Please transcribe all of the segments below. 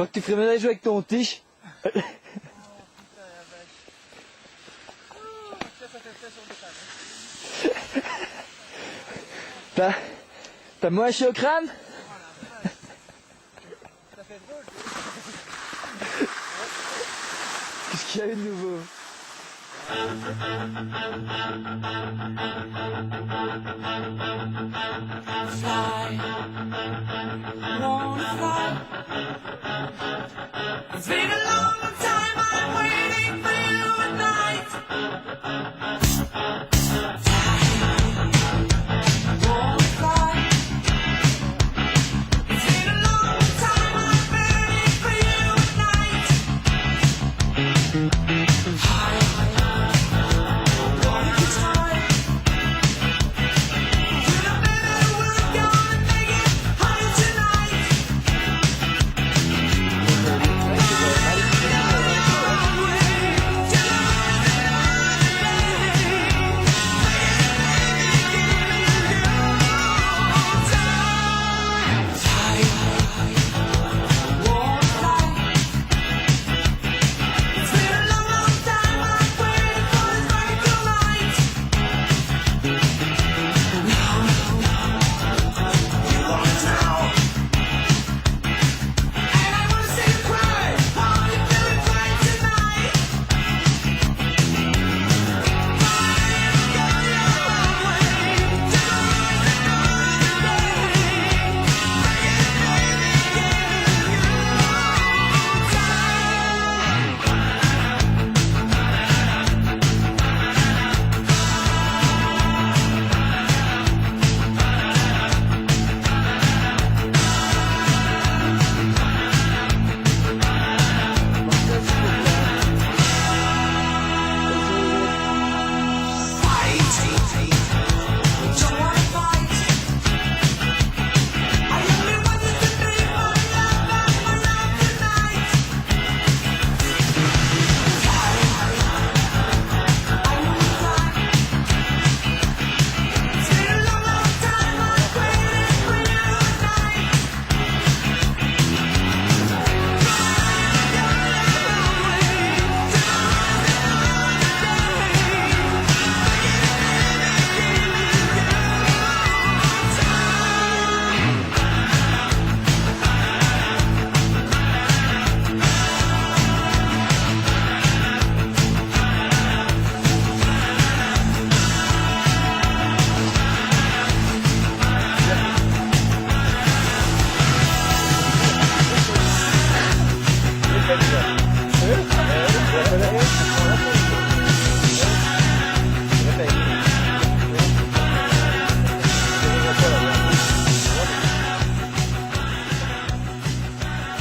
crois que tu ferais bien d'aller jouer avec ton tige. T'as moins chaud au crâne? Ça fait drôle. Qu'est-ce qu'il y a eu de nouveau? Fly, wanna fly. It's been a long time I'm waiting for you at night. Fly, wanna fly. It's been a long time I'm waiting for you at night. High, wanna get high.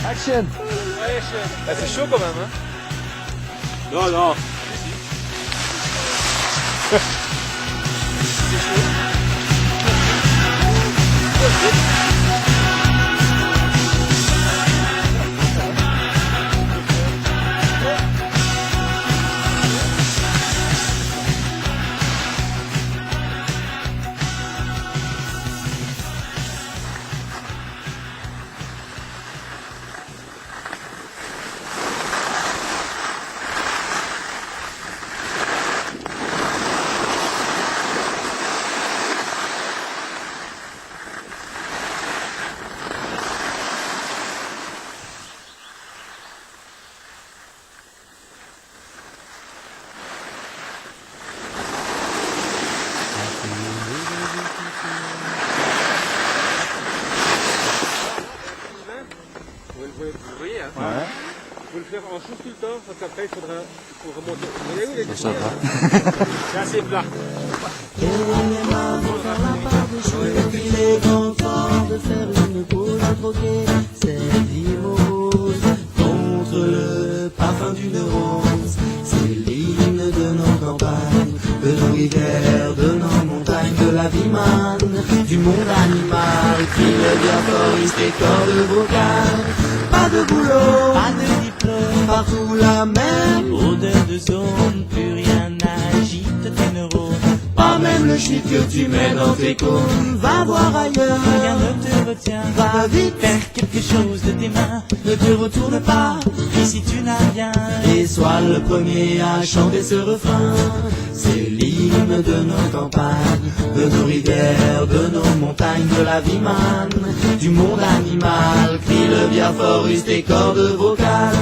Action! Bah, c'est chaud quand même, hein. Non, non. Vous voyez, hein. Ouais. Vous le faire en chousse-tout-le-temps, parce qu'après il faut remonter. Vous voyez où les Ça va. C'est assez plat. Il est grand temps de faire une pause à troquer cette vie morose contre le parfum d'une rose. C'est l'hymne de nos campagnes, de nos rivières, de nos montagnes, de la vie manne, du monde animal, qui devient choriste et cordes vocales. Pas de boulot, pas de diplôme, partout la même odeur de zone, plus rien n'agite tes neurones. Pas même le shit que tu mets dans tes cônes. Va voir ailleurs, Rien ne te retient. va vite, Faire quelque chose de tes mains. ne te retourne pas. Ici tu n'as rien. Et sois le premier à chanter ce refrain. C'est l'hymne de nos campagnes, de nos rivières, de nos montagnes, de la vie man, du monde animal. Crie-le bien fort, use tes cordes vocales.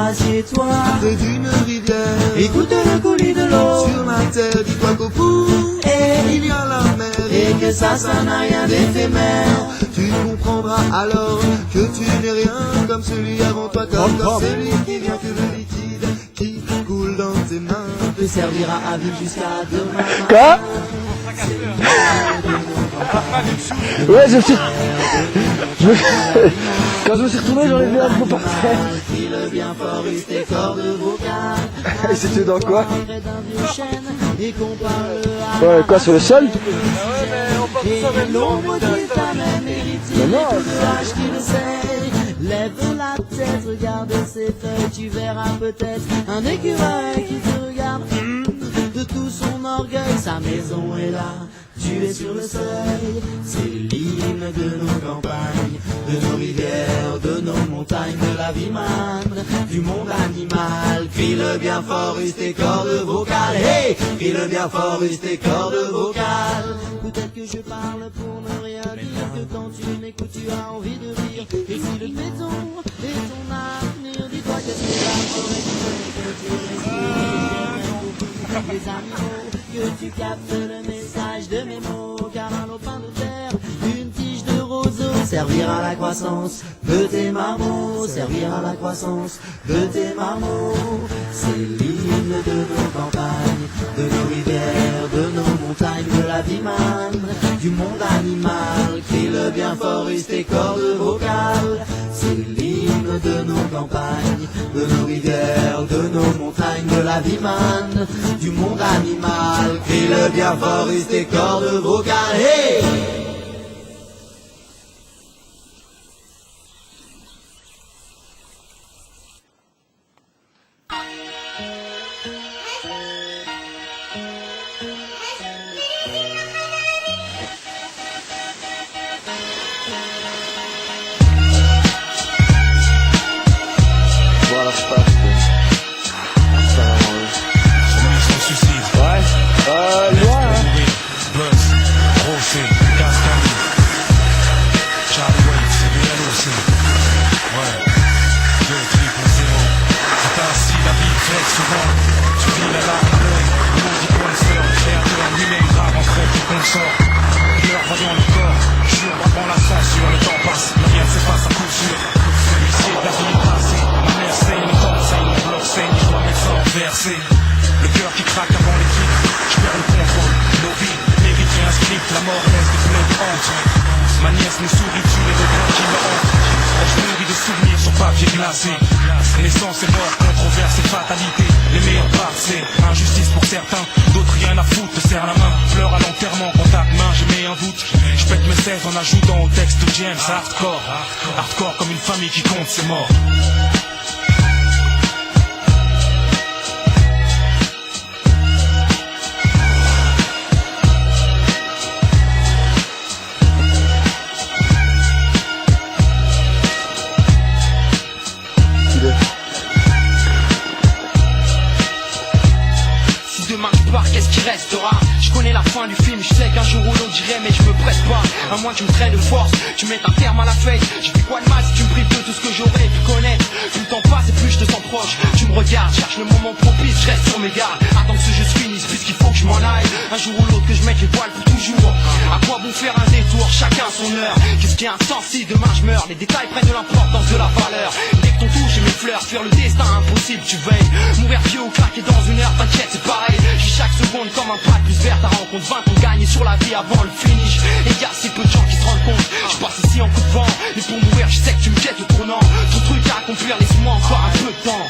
Assieds-toi près d'une rivière, écoute le coulis de l'eau. Sur ma terre, dis-toi qu'au bout, il y a la mer. Et que ça n'a rien d'éphémère. Tu comprendras alors que tu n'es rien comme celui avant toi, comme celui qui vient que le liquide qui coule dans tes mains te servira à vivre jusqu'à demain. Quoi? Ouais, quand je me suis retourné, j'en ai vu un gros par terre. Crie-le bien fort, use tes cordes vocales. Et c'était dans quoi? Près d'un vieux chêne et qu'on parle à Ouais, quoi, sur le sol? et l'ombre qui t'a même hérité. Mais non. Le l'âge qui le sait. Lève la tête, regarde ses feuilles, tu verras peut-être un écureuil qui te regarde de tout son orgueil. Sa maison est là, tu es sur le seuil. C'est l'hymne de nos campagnes, de nos rivières, de nos montagnes, de la vie man, du monde animal. Crie-le bien fort, use tes cordes vocales. Hey, crie-le bien fort, use tes cordes vocales. Peut-être que je parle pour ne rien dire, que quand tu m'écoutes tu as envie de rire. Et si le béton est ton avenir, dis-toi que c'est la forêt qui fait que tu respires. Les animaux, que tu captes le message de mes mots. Car un lopin de terre, une tige de roseau servira à la croissance de tes marmots. Servira à la croissance de tes marmots. C'est l'hymne de nos campagnes, de nos rivières, de nos montagnes, de la vie man, du monde animal. Crie-le bien fort, use tes cordes vocales. C'est l'hymne de nos campagnes, de nos rivières, de nos montagnes, de la vie man, du monde animal. Crie-le bien fort, use tes cordes vocales. Hey! Voilà, je passe. Ouais, loin, hein. Buzz, Rosé, Gascani, Charlie Waits, Real aussi. Ouais, 2, 3.0. C'est ainsi la vie fait souvent. Tu vis la larme à l'œil, le maudit connaisseur, créateur, lui-même grave en fait du consort. Pleurs va dans le corps, jure, avant la censure, le temps passe, mais rien ne s'efface à coup sûr. L'huissier de la vie est tracé, ma mère saigne, le temps saigne, mon bloc saigne, je dois mettre ça en versé. Le cœur qui craque avant les kicks, je perds le contrôle, nos vies, mériter un script, la mort laisse des plaies de honte. Ma nièce me sourit, tu les regrets qui me hantent. Je nourris de souvenirs sur papier glacé. Naissance et mort, controverse et fatalité. Les meilleures parts c'est injustice pour certains, d'autres rien à foutre, te serre la main. Pleure à l'enterrement, contact main, j'ai mis un doute. Je pète mes 16 en ajoutant au texte de James, hardcore. Hardcore comme une famille qui compte ses morts. Qu'est-ce qui restera? Je connais la fin du film, je sais qu'un jour ou l'autre j'irai, mais je me presse pas. À moins que tu me traites de force, tu mettes un terme à la fête. Je fais quoi de mal si tu me prives de tout ce que j'aurais pu connaître? Plus le temps passe et plus je te sens proche. Tu me regardes, cherche le moment propice, je reste sur mes gardes. Attends que ce jeu se finisse, puisqu'il faut que je m'en aille. Un jour ou l'autre que je mette les voiles pour toujours. À quoi bon faire un détour, chacun son heure. Qu'est-ce qui est intense si demain je meurs? Les détails prennent de l'importance, de la valeur. Dès que ton touche et mes fleurs, fuir le destin impossible, tu veilles. Mourir vieux ou claquer dans une heure, t'inquiète c'est pareil. J'ai chaque seconde comme un pas plus vert, ta rencontre 20 ans gagnés sur la vie avant le finish. Et y'a si peu de gens qui se rendent compte. Je passe ici en coup de vent, et pour mourir je sais que tu me jettes au tournant. Ton truc à accomplir, laisse-moi encore un peu de temps.